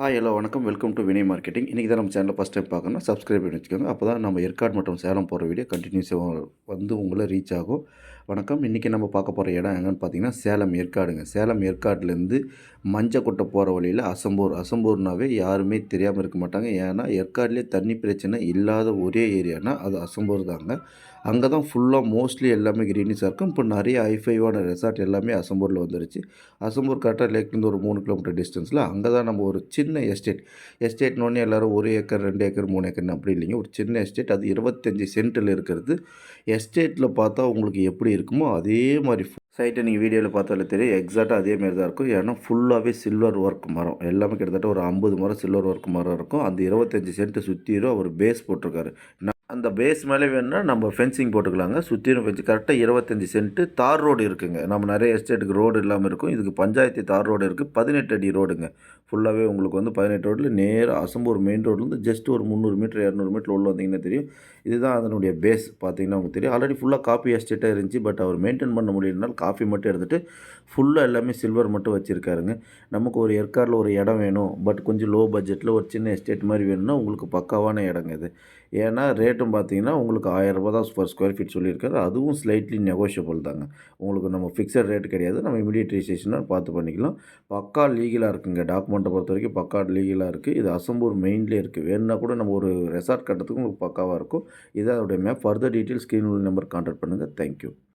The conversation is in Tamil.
ஹாய் ஹலோ வணக்கம். Welcome to Vinay marketing. இன்றைக்கி தான் நம்ம சேனலை ஃபஸ்ட் டைம் பார்க்கணும்னா சப்ஸ்கிரைப் பண்ணி வச்சுக்கோங்க. அப்போ தான் நம்ம ஏற்காடு மற்றும் சேலம் போகிற வீடியோ கண்டினியூஸாக வந்து உங்களை ரீச் ஆகும். வணக்கம். இன்றைக்கி நம்ம பார்க்க போகிற இடம் எங்கன்னு பார்த்தீங்கன்னா சேலம் ஏற்காடுங்க. சேலம் ஏற்காடுலேருந்து மஞ்சக்குட்டை போகிற வழியில் அசம்பூர். அசம்பூர்னாவே யாருமே தெரியாமல் இருக்க மாட்டாங்க. ஏன்னா ஏற்காடுலேயே தண்ணி பிரச்சனை இல்லாத ஒரே ஏரியானா அது அசம்பூர் தாங்க. அங்கே தான் ஃபுல்லாக மோஸ்ட்லி எல்லாமே க்ரீனிஸாக இருக்கும். இப்போ நிறைய ஹைஃபைவான ரெசார்ட் எல்லாமே அசம்பூரில் வந்துருச்சு. அசம்பூர் கரெக்டாக லேக்லேருந்து ஒரு 3 கிலோமீட்டர் டிஸ்டன்ஸில் அங்கே தான் நம்ம ஒரு சின்ன எஸ்டேட்னோடனே எல்லோரும் 1 ஏக்கர் 2 ஏக்கர் 3 ஏக்கர்னு அப்படி இல்லைங்க. ஒரு சின்ன எஸ்டேட், அது 25 சென்ட்டில் இருக்கிறது. எஸ்டேட்டில் பார்த்தா உங்களுக்கு எப்படி இருக்குமோ அதே மாதிரி சைட்டை நீங்கள் வீடியோவில் பார்த்தாலே தெரியும். எக்ஸாக்டாக அதேமாரி தான் இருக்கும். ஏன்னா ஃபுல்லாகவே சில்வர் ஒர்க் மரம் எல்லாமே கிட்டத்தட்ட ஒரு 50 மரம் சில்வர் ஒர்க் மரம் இருக்கும். அந்த 25 சென்ட்டு சுற்றிரும் அவர் பேஸ் போட்டிருக்காரு. அந்த பேஸ் மேலே வேணும்னா நம்ம ஃபென்சிங் போட்டுக்கலாங்க. சுற்றிலும் ஃபென்ஸ் கரெக்டாக 25 சென்ட்டு தார் ரோடு இருக்குங்க. நம்ம நிறைய எஸ்டேட்டுக்கு ரோடு இல்லாமல் இருக்கும். இதுக்கு பஞ்சாயத்து தார் ரோடு இருக்குது. 18 அடி ரோடுங்க. ஃபுல்லாகவே உங்களுக்கு வந்து 18 ரோட்டில் நேராக அசம்பூர் மெயின் ரோட்லேருந்து ஜஸ்ட் ஒரு 300 மீட்டர் 200 மீட்டர் உள்ள வந்தீங்கன்னா தெரியும். இதுதான் அதனுடைய பேஸ் பார்த்தீங்கன்னா உங்களுக்கு தெரியும். ஆல்ரெடி ஃபுல்லாக காஃபி எஸ்டேட்டாக இருந்துச்சு. பட் அவர் மெயின்டைன் பண்ண முடியலனால காஃபி மட்டும் எடுத்துகிட்டு ஃபுல்லாக எல்லாமே சில்வர் மட்டும் வச்சுருக்காருங்க. நமக்கு ஒரு ஏற்காடில் ஒரு இடம் வேணும், பட் கொஞ்சம் லோ பட்ஜெட்டில் ஒரு சின்ன எஸ்டேட் மாதிரி வேணும்னா உங்களுக்கு பக்காவான இடங்க இது. ஏன்னா ரேட்டும் பார்த்தீங்கன்னா உங்களுக்கு ரூ. 1000 தான் பர் ஸ்கொயர் ஃபீட் சொல்லியிருக்காரு. அதுவும் ஸ்லைட்லி நெகோஷியபிள் தாங்க. உங்களுக்கு நம்ம ஃபிக்ஸட் ரேட் கிடையாது. நம்ம இமீடியட் ரிஜிஸ்ட்ரேஷனாக பார்த்து பண்ணிக்கலாம். பக்கா லீகலாக இருக்குங்க. டாக்குமெண்ட்டை பொறுத்த வரைக்கும் பக்கா லீகலாக இருக்குது. இது அசம்பூர் மெயின்லேயே இருக்குது. வேணும்னா கூட நம்ம ஒரு ரெசார்ட் கட்டுறதுக்கு உங்களுக்கு பக்காவாக இருக்கும். இதான் அதோடைய map. Further details screen number contact பண்ணுங்கள். தேங்க்யூ.